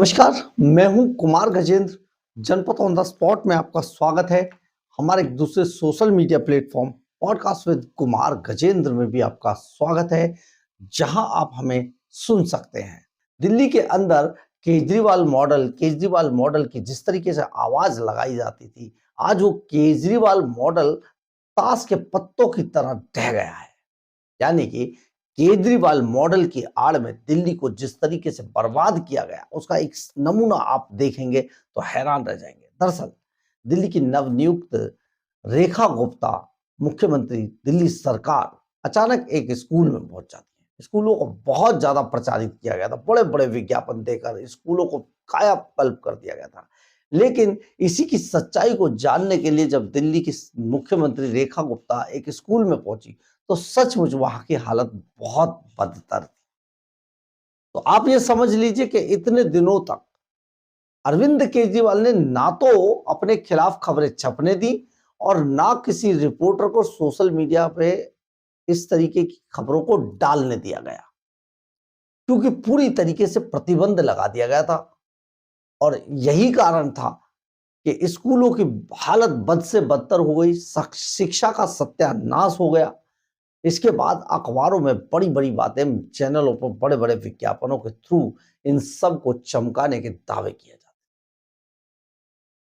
नमस्कार, मैं हूं कुमार गजेंद्र। जनपद ऑन द स्पॉट में आपका स्वागत है। हमारे एक दूसरे social media platform podcast with Kumar Gajendra में भी आपका स्वागत है, जहां आप हमें सुन सकते हैं। दिल्ली के अंदर केजरीवाल मॉडल की जिस तरीके से आवाज लगाई जाती थी, आज वो केजरीवाल मॉडल ताश के पत्तों की तरह ढह गया है। यानी कि केजरीवाल मॉडल की आड़ में दिल्ली को जिस तरीके से बर्बाद किया गया, उसका एक नमूना आप देखेंगे तो हैरान रह जाएंगे। दरअसल दिल्ली की नवनियुक्त रेखा गुप्ता मुख्यमंत्री दिल्ली सरकार अचानक एक स्कूल में पहुंच जाती है। स्कूलों को बहुत ज्यादा प्रचारित किया गया था, बड़े बड़े विज्ञापन देकर स्कूलों को कायापलट कर दिया गया था। लेकिन इसी की सच्चाई को जानने के लिए जब दिल्ली की मुख्यमंत्री रेखा गुप्ता एक स्कूल में पहुंची, तो सचमुच वहां की हालत बहुत बदतर थी। तो आप ये समझ लीजिए कि इतने दिनों तक अरविंद केजरीवाल ने ना तो अपने खिलाफ खबरें छपने दी और ना किसी रिपोर्टर को सोशल मीडिया पे इस तरीके की खबरों को डालने दिया गया, क्योंकि पूरी तरीके से प्रतिबंध लगा दिया गया था। और यही कारण था कि स्कूलों की हालत बद से बदतर हो गई, शिक्षा का सत्यानाश हो गया। इसके बाद अखबारों में बड़ी बड़ी बातें, चैनलों पर बड़े बड़े विज्ञापनों के थ्रू इन सब को चमकाने के दावे किए जाते हैं।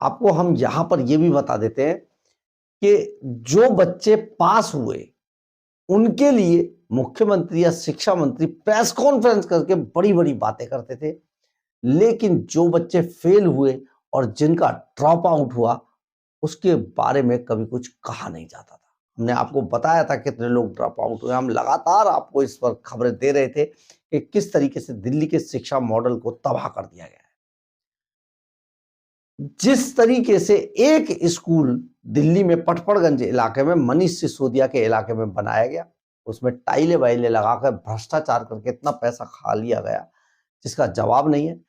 आपको हम यहां पर यह भी बता देते हैं कि जो बच्चे पास हुए उनके लिए मुख्यमंत्री या शिक्षा मंत्री प्रेस कॉन्फ्रेंस करके बड़ी बड़ी बातें करते थे, लेकिन जो बच्चे फेल हुए और जिनका ड्रॉप आउट हुआ, उसके बारे में कभी कुछ कहा नहीं जाता था। हमने आपको बताया था कितने लोग ड्रॉप आउट हुए, हम लगातार आपको इस पर खबरें दे रहे थे कि किस तरीके से दिल्ली के शिक्षा मॉडल को तबाह कर दिया गया है। जिस तरीके से एक स्कूल दिल्ली में पटपड़गंज इलाके में मनीष सिसोदिया के इलाके में बनाया गया, उसमें टाइले वाइले लगाकर भ्रष्टाचार करके इतना पैसा खा लिया गया जिसका जवाब नहीं है।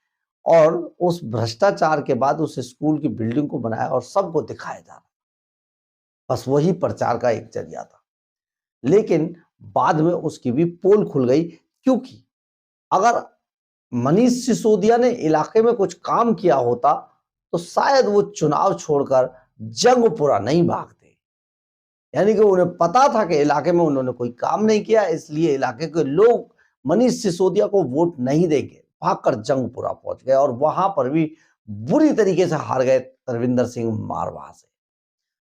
और उस भ्रष्टाचार के बाद उस स्कूल की बिल्डिंग को बनाया और सबको दिखाया जा रहा, बस वही प्रचार का एक जरिया था। लेकिन बाद में उसकी भी पोल खुल गई, क्योंकि अगर मनीष सिसोदिया ने इलाके में कुछ काम किया होता तो शायद वो चुनाव छोड़कर जंगपुरा नहीं भागते। यानी कि उन्हें पता था कि इलाके में उन्होंने कोई काम नहीं किया, इसलिए इलाके के लोग मनीष सिसोदिया को वोट नहीं देंगे, भागकर जंगपुरा पहुंच गए और वहां पर भी बुरी तरीके से हार गए तरविंदर सिंह मारवाह से।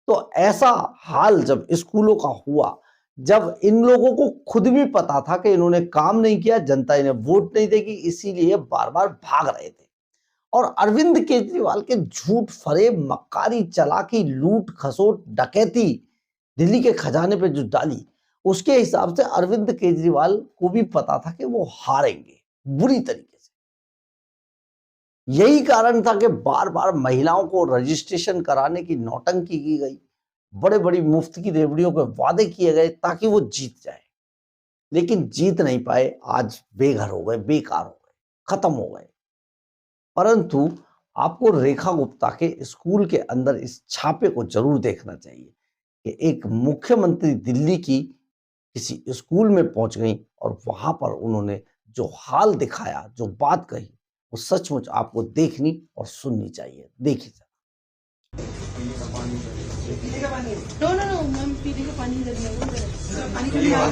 तो ऐसा हाल जब स्कूलों का हुआ, जब इन लोगों को खुद भी पता था कि इन्होंने काम नहीं किया, जनता इन्हें वोट नहीं देगी, इसीलिए बार बार भाग रहे थे। और अरविंद केजरीवाल के झूठ फरेब, मक्कारी, चालाकी, लूट खसोट, डकैती दिल्ली के खजाने पे जो डाली, उसके हिसाब से अरविंद केजरीवाल को भी पता था कि वो हारेंगे बुरी तरीके से। यही कारण था कि बार बार महिलाओं को रजिस्ट्रेशन कराने की नौटंकी की गई, बड़े बड़ी मुफ्त की रेवड़ियों के वादे किए गए ताकि वो जीत जाए, लेकिन जीत नहीं पाए। आज बेघर हो गए, बेकार हो गए, खत्म हो गए। परंतु आपको रेखा गुप्ता के स्कूल के अंदर इस छापे को जरूर देखना चाहिए कि एक मुख्यमंत्री दिल्ली की किसी स्कूल में पहुंच गई और वहां पर उन्होंने जो हाल दिखाया, जो बात कही, वो सचमुच आपको देखनी और सुननी चाहिए। देखिए नो नो नो मैम, पीने का पानी इधर नहीं है, पानी क्यों नहीं आ रहा?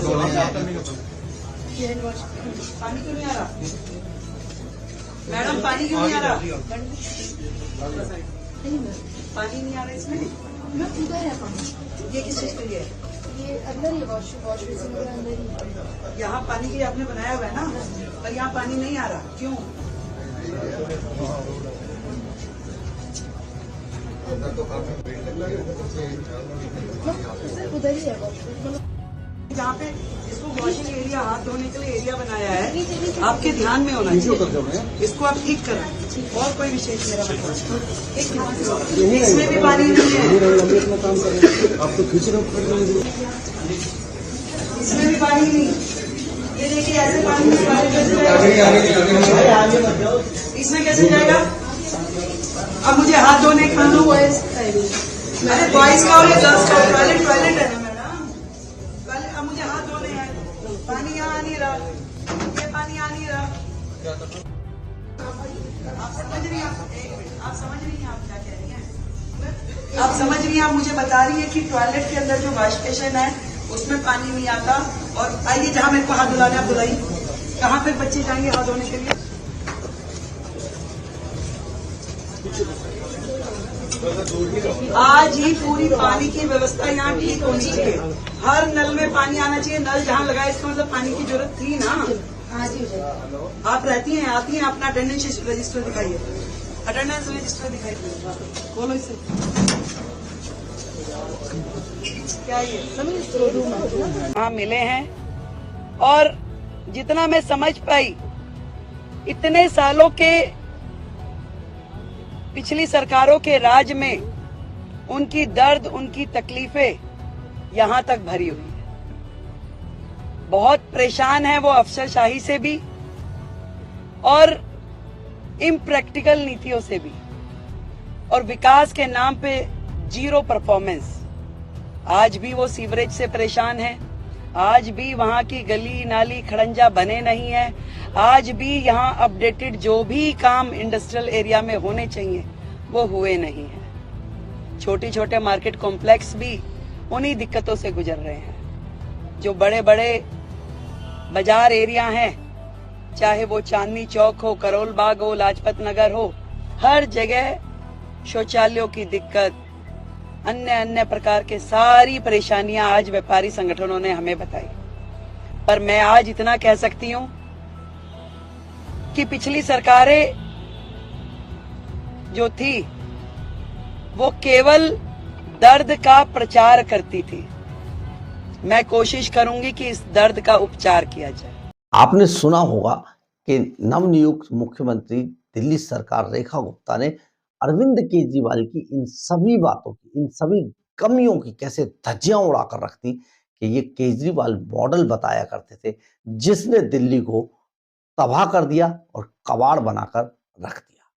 पानी क्यों नहीं आ रहा मैडम? पानी क्यों नहीं आ रहा? पानी नहीं आ रहा इसमें। उधर है पानी। ये किस चीज के लिए है? ये अंदर ही वॉश बेसिन के अंदर ही। यहाँ पानी के लिए आपने बनाया हुआ है ना, पर यहाँ पानी नहीं आ रहा, क्यों? उधर ही है वॉश। जहाँ पे इसको वॉशिंग एरिया, हाथ धोने के लिए एरिया बनाया है, आपके ध्यान में होना चाहिए। इसको आप ठीक करें, और कोई विशेष मेरा मतलब इसमें भी पानी नहीं है, इसमें भी पानी नहीं। ये देखिए ऐसे पानी में इसमें कैसे जाएगा? अब मुझे हाथ धोने, खाना हुआ है, मैंने बॉयज का और गर्ल्स का टॉयलेट है ना मैडम, अब मुझे हाथ धोने हैं, पानी यहाँ आ नहीं रहा, ये पानी आ नहीं रहा। आप समझ रही हैं, एक मिनट, आप समझ रही हैं आप क्या कह रही हैं? आप समझ रही हैं, आप मुझे बता रही है कि टॉयलेट के अंदर जो वॉश बेसिन है उसमें पानी नहीं आता, और आइए जहां मेरे को हाथ धुलाने आप धुलाइए, कहाँ पे बच्चे जाएंगे हाथ धोने के लिए? आज ही पूरी पानी की व्यवस्था यहाँ ठीक होनी चाहिए, हर नल में पानी आना चाहिए, नल जहाँ लगाए इसका मतलब पानी की जरूरत थी ना। आप रहती हैं, आती हैं, अपना अटेंडेंस रजिस्टर दिखाइए, अटेंडेंस रजिस्टर दिखाइए, बोलो इसे क्या ये हाँ मिले हैं। और जितना मैं समझ पाई, इतने सालों के पिछली सरकारों के राज में उनकी दर्द, उनकी तकलीफें यहां तक भरी हुई है। बहुत परेशान है वो अफसरशाही से भी और इम्प्रैक्टिकल नीतियों से भी, और विकास के नाम पे जीरो परफॉर्मेंस। आज भी वो सीवरेज से परेशान है, आज भी वहां की गली नाली खड़ंजा बने नहीं है, आज भी यहाँ अपडेटेड जो भी काम इंडस्ट्रियल एरिया में होने चाहिए वो हुए नहीं है। छोटे छोटे मार्केट कॉम्प्लेक्स भी उन्हीं दिक्कतों से गुजर रहे हैं। जो बड़े बड़े बाजार एरिया हैं, चाहे वो चांदनी चौक हो, करोल बाग हो, लाजपत नगर हो, हर जगह शौचालयों की दिक्कत, अन्य प्रकार के सारी परेशानियां आज व्यापारी संगठनों ने हमें बताई। पर मैं आज इतना कह सकती हूं कि पिछली सरकारें जो थी वो केवल दर्द का प्रचार करती थी। मैं कोशिश करूंगी कि इस दर्द का उपचार किया जाए। आपने सुना होगा कि नवनियुक्त मुख्यमंत्री दिल्ली सरकार रेखा गुप्ता ने अरविंद केजरीवाल की इन सभी बातों की, इन सभी कमियों की कैसे धज्जियां उड़ाकर रख दी कि ये केजरीवाल मॉडल बताया करते थे, जिसने दिल्ली को तबाह कर दिया और कबाड़ बनाकर रख दिया।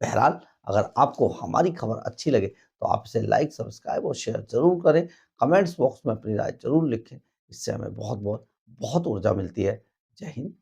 बहरहाल, अगर आपको हमारी खबर अच्छी लगे तो आप इसे लाइक, सब्सक्राइब और शेयर जरूर करें। कमेंट्स बॉक्स में अपनी राय जरूर लिखें, इससे हमें बहुत बहुत बहुत ऊर्जा मिलती है। जय हिंद।